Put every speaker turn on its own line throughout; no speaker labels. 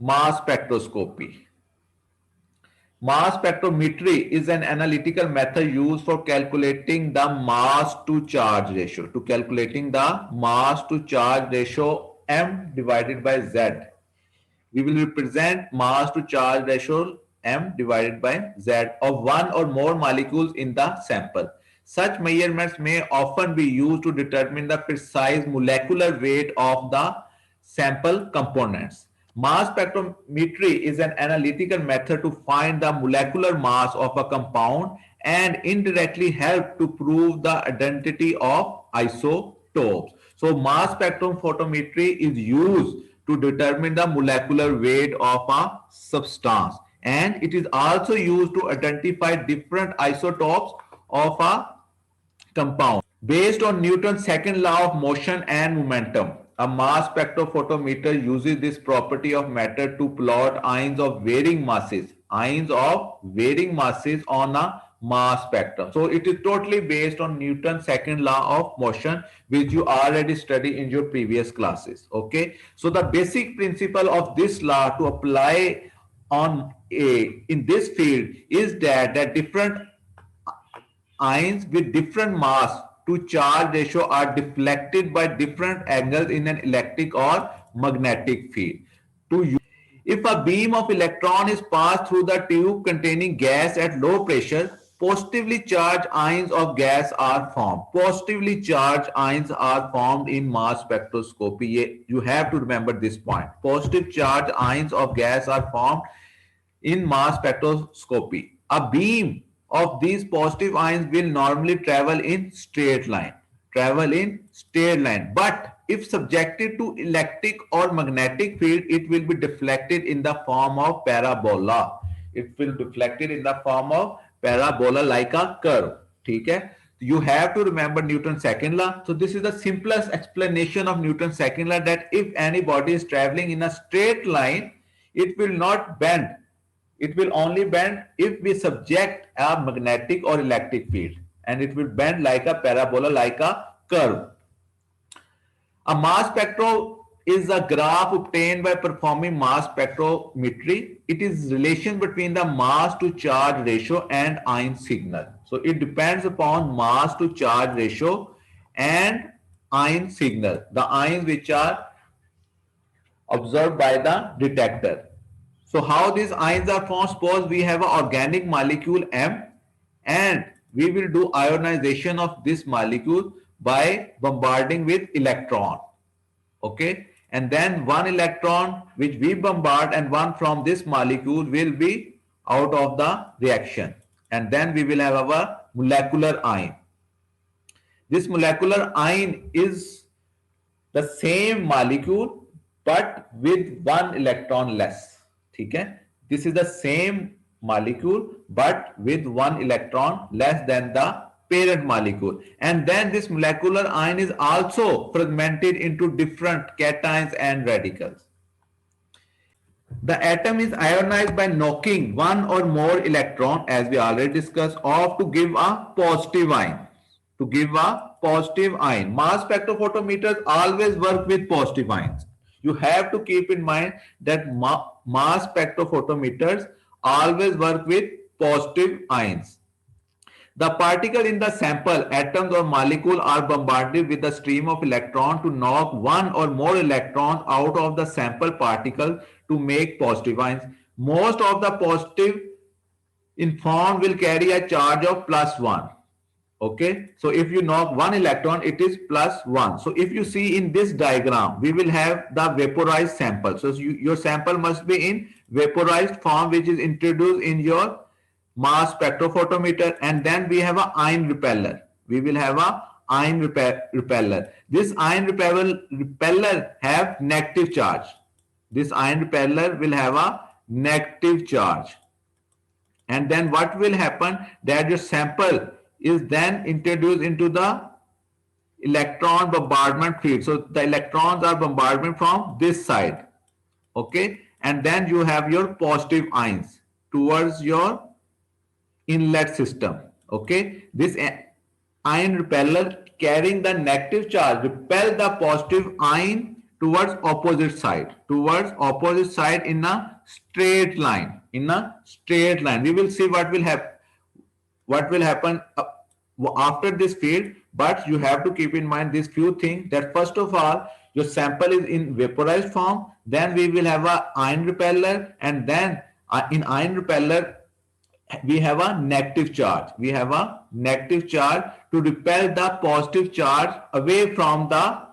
Mass spectroscopy. Mass spectrometry is an analytical method used for calculating the mass to charge ratio. To calculating the mass to charge ratio m divided by z. We will represent mass to charge ratio m divided by z of one or more molecules in the sample. Such measurements may often be used to determine the precise molecular weight of the sample components. Mass spectrometry is an analytical method to find the molecular mass of a compound and indirectly help to prove the identity of isotopes. So mass spectrophotometry is used to determine the molecular weight of a substance, and it is also used to identify different isotopes of a compound. Based on Newton's second law of motion and momentum, a mass spectrophotometer uses this property of matter to plot ions of varying masses, on a mass spectrum. So it is totally based on Newton's second law of motion, which you already studied in your previous classes. Okay, so the basic principle of this law to apply on a in this field is that different ions with different mass to charge ratio are deflected by different angles in an electric or magnetic field. If a beam of electron is passed through the tube containing gas at low pressure, positively charged ions of gas are formed. Positively charged ions are formed in mass spectroscopy. You have to remember this point. Positive charged ions of gas are formed in mass spectroscopy. A beam of these positive ions will normally travel in straight line. But if subjected to electric or magnetic field, it will be deflected in the form of parabola. It will deflected in the form of parabola like a curve. ठीक है? You have to remember Newton's second law. So this is the simplest explanation of Newton's second law, that if any body is traveling in a straight line, it will not bend. It will only bend if we subject a magnetic or electric field, and it will bend like a parabola, like a curve. A mass spectro is a graph obtained by performing mass spectrometry. It is relation between the mass to charge ratio and ion signal. So it depends upon mass to charge ratio and ion signal, the ions which are observed by the detector. So how these ions are formed? Suppose we have an organic molecule M, and we will do ionization of this molecule by bombarding with electron. Okay, and then one electron which we bombard and one from this molecule will be out of the reaction, and then we will have our molecular ion. This molecular ion is the same molecule but with one electron less. ठीक है, this is the same molecule but with one electron less than the parent molecule, and then this molecular ion is also fragmented into different cations and radicals. The atom is ionized by knocking one or more electron, as we already discussed, off to give a positive ion. Mass spectrophotometers always work with positive ions. You have to keep in mind that mass spectrophotometers always work with positive ions. The particle in the sample, atoms or molecule, are bombarded with a stream of electrons to knock one or more electrons out of the sample particle to make positive ions. Most of the positive informed will carry a charge of +1. Okay, so if you knock one electron, it is +1. So if you see in this diagram, we will have the vaporized sample. So your sample must be in vaporized form, which is introduced in your mass spectrophotometer, and then we have an ion repeller. We will have a ion repeller. This ion repeller have negative charge. This ion repeller will have a negative charge. And then what will happen, that your sample is then introduced into the electron bombardment field. So the electrons are bombardment from this side. Okay, and then you have your positive ions towards your inlet system. Okay, this ion repeller carrying the negative charge repel the positive ion towards opposite side in a straight line. We will see what will happen after this field, but you have to keep in mind these few things, that first of all your sample is in vaporized form, then we will have a ion repeller, and then in ion repeller we have a negative charge. To repel the positive charge away from the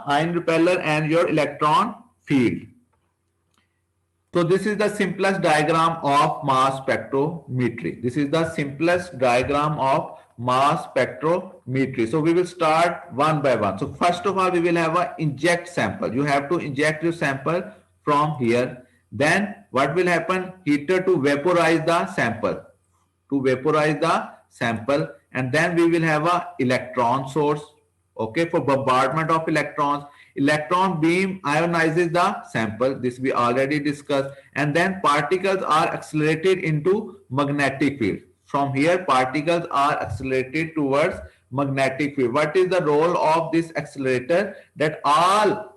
ion repeller and your electron field. So this is the simplest diagram of mass spectrometry. So we will start one by one. So first of all, we will have a inject sample. You have to inject your sample from here. Then what will happen? Heater to vaporize the sample. And then we will have a electron source. Okay, for bombardment of electrons. Electron beam ionizes the sample. This we already discussed. And then particles are accelerated into magnetic field. From here, particles are accelerated towards magnetic field. What is the role of this accelerator? That all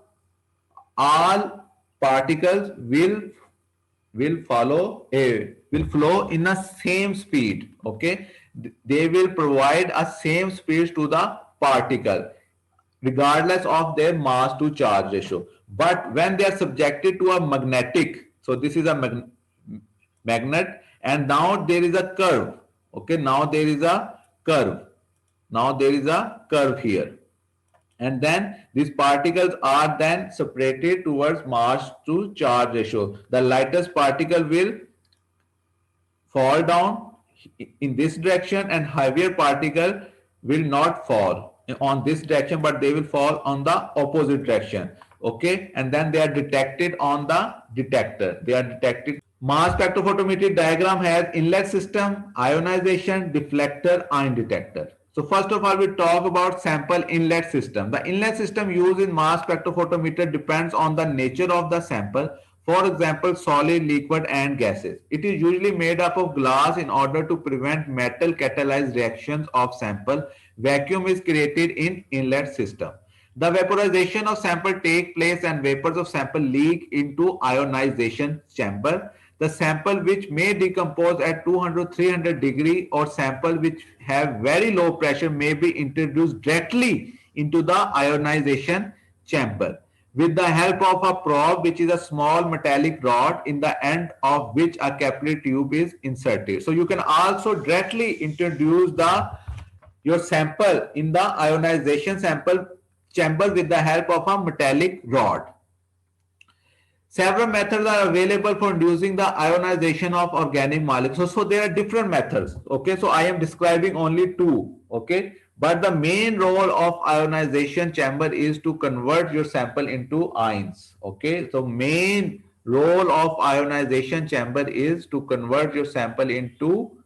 particles will flow in a same speed. Okay, they will provide a same speed to the particle regardless of their mass to charge ratio. But when they are subjected to a magnetic, so this is a magnet, and now there is a curve. Okay, now there is a curve here, and then these particles are then separated towards mass to charge ratio. The lightest particle will fall down in this direction, and heavier particle will not fall on this direction, but they will fall on the opposite direction. Okay, and then they are detected on the detector. Mass spectrophotometry diagram has inlet system, ionization, deflector, ion detector. So first of all, we talk about sample inlet system. The inlet system used in mass spectrophotometer depends on the nature of the sample. For example, solid, liquid, and gases. It is usually made up of glass in order to prevent metal catalyzed reactions of sample. Vacuum is created in inlet system. The vaporization of sample takes place and vapors of sample leak into ionization chamber. The sample which may decompose at 200-300 degree or sample which have very low pressure may be introduced directly into the ionization chamber with the help of a probe, which is a small metallic rod in the end of which a capillary tube is inserted. So you can also directly introduce your sample in the ionization sample chamber with the help of a metallic rod. Several methods are available for inducing the ionization of organic molecules. So there are different methods. Okay, so I am describing only two. Okay, but the main role of ionization chamber is to convert your sample into ions. Okay, so main role of ionization chamber is to convert your sample into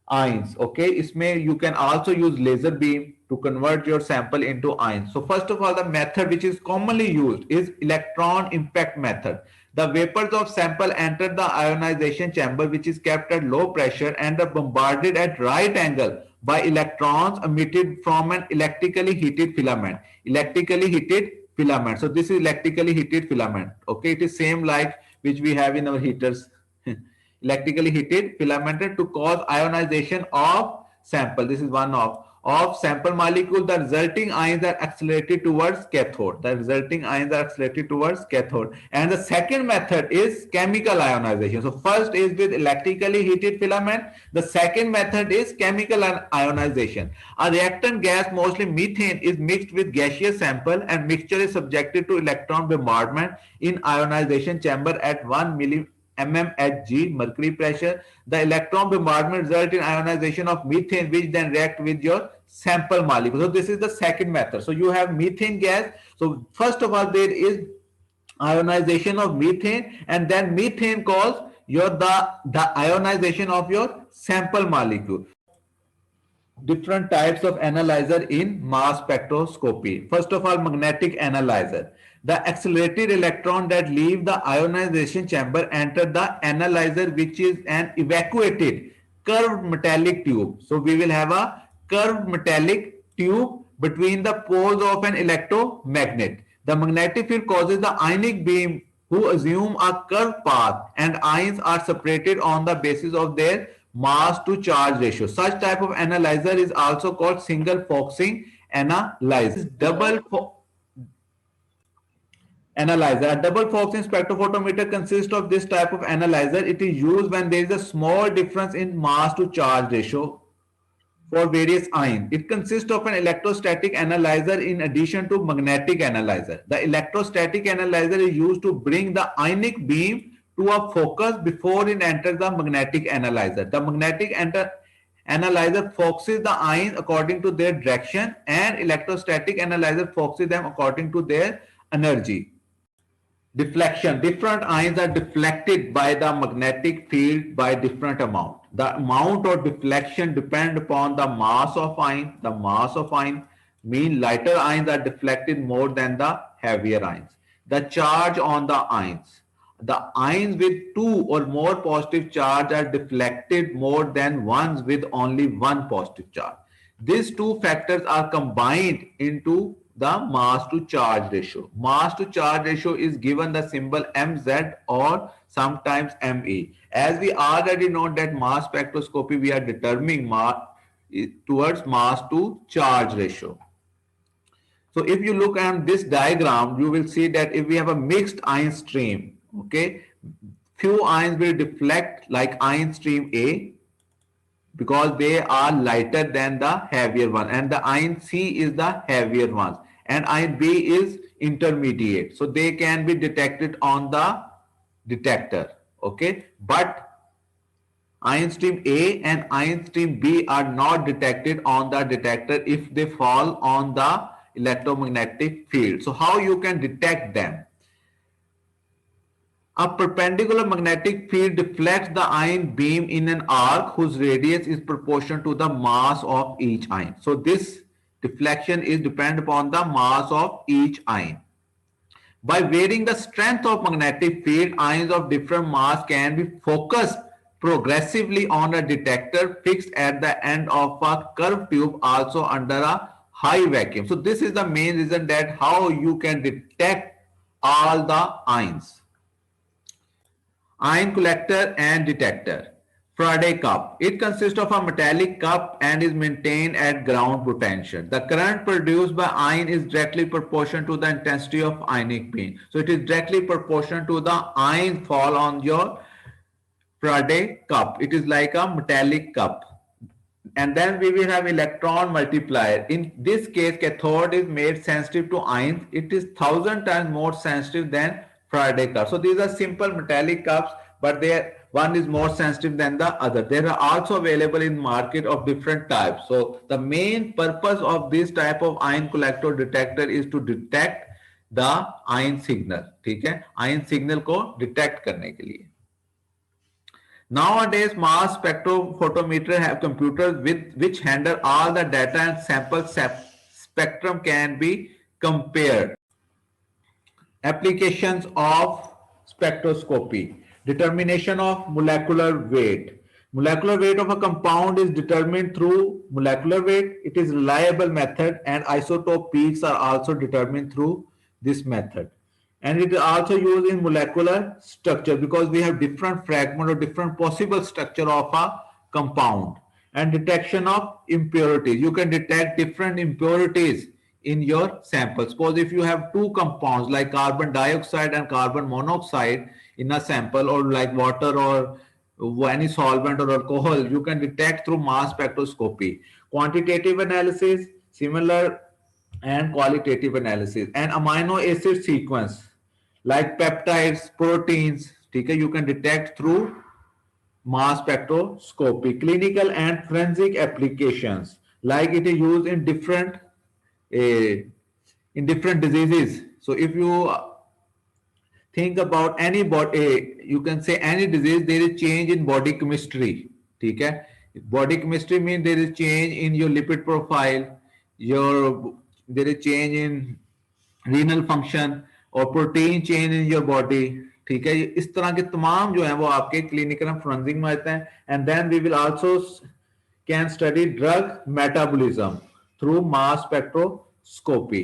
ions. Okay, इसमें you can also use laser beam to convert your sample into ions. So first of all, the method which is commonly used is electron impact method. The vapors of sample enter the ionization chamber, which is kept at low pressure, and are bombarded at right angle by electrons emitted from an electrically heated filament. So this is electrically heated filament. Okay, it is same like which we have in our heaters. Electrically heated filament to cause ionization of sample. This is one of sample molecule. The resulting ions are accelerated towards cathode. And the second method is chemical ionization. So first is with electrically heated filament. The second method is chemical ionization. A reactant gas, mostly methane, is mixed with gaseous sample, and mixture is subjected to electron bombardment in ionization chamber at 1 mmHg mercury pressure. The electron bombardment results in ionization of methane, which then react with your sample molecule. So this is the second method. So you have methane gas. So first of all, there is ionization of methane, and then methane causes the ionization of your sample molecule. Different types of analyzer in mass spectroscopy. First of all, magnetic analyzer. The accelerated electron that leave the ionization chamber enter the analyzer, which is an evacuated curved metallic tube. So we will have a curved metallic tube between the poles of an electromagnet. The magnetic field causes the ionic beam who assume a curved path, and ions are separated on the basis of their mass to charge ratio. Such type of analyzer is also called single focusing analyzer. Analyzer. A double focusing spectrophotometer consists of this type of analyzer. It is used when there is a small difference in mass to charge ratio for various ions. It consists of an electrostatic analyzer in addition to magnetic analyzer. The electrostatic analyzer is used to bring the ionic beam to a focus before it enters the magnetic analyzer. The magnetic analyzer focuses the ions according to their direction, and electrostatic analyzer focuses them according to their energy. Deflection. Different ions are deflected by the magnetic field by different amount. The amount of deflection depends upon the mass of ion. The mass of ion means lighter ions are deflected more than the heavier ions. The charge on the ions. The ions with two or more positive charge are deflected more than ones with only one positive charge. These two factors are combined into the mass to charge ratio. Mass to charge ratio is given the symbol mz or sometimes me. As we already know that mass spectroscopy, we are determining mass towards mass to charge ratio. So if you look at this diagram, you will see that if we have a mixed ion stream, okay, few ions will deflect like ion stream A, because they are lighter than the heavier one, and the ion C is the heavier ones, and ion B is intermediate, so they can be detected on the detector. Okay, but ion stream A and ion stream B are not detected on the detector if they fall on the electromagnetic field. So how you can detect them? A perpendicular magnetic field deflects the ion beam in an arc whose radius is proportional to the mass of each ion. So this deflection is dependent upon the mass of each ion. By varying the strength of magnetic field, ions of different mass can be focused progressively on a detector fixed at the end of a curved tube, also under a high vacuum. So this is the main reason that how you can detect all the ions. Ion collector and detector. Faraday cup. It consists of a metallic cup and is maintained at ground potential. The current produced by ion is directly proportional to the intensity of ionic beam. So it is directly proportional to the ion fall on your Faraday cup. It is like a metallic cup. And then we will have electron multiplier. In this case, cathode is made sensitive to ions. It is 1,000 times more sensitive than Faraday cup. So these are simple metallic cups, but one is more sensitive than the other. They are also available in market of different types. So the main purpose of this type of ion collector detector is to detect the ion signal. ठीक है, ion signal को detect करने के लिए. Nowadays, mass spectrophotometer have computers which handle all the data, and sample spectrum can be compared. Applications of spectroscopy. Determination of molecular weight. Molecular weight of a compound is determined through molecular weight. It is a reliable method, and isotope peaks are also determined through this method. And it is also used in molecular structure because we have different fragment or different possible structure of a compound. And detection of impurities. You can detect different impurities in your sample. Suppose if you have two compounds like carbon dioxide and carbon monoxide in a sample, or like water or any solvent or alcohol, you can detect through mass spectroscopy. Quantitative analysis, similar, and qualitative analysis. And amino acid sequence like peptides, proteins, okay, you can detect through mass spectroscopy. Clinical and forensic applications, like it is used in different diseases. So if you think about any body, you can say any disease, there is change in body chemistry. Okay? Body chemistry means there is change in your lipid profile, there is change in renal function और protein change in your body. ठीक है, इस तरह के तमाम जो है वो आपके क्लिनिकल एंड फोरेंसिक में आते हैं. And then we will also can study drug metabolism through mass spectroscopy.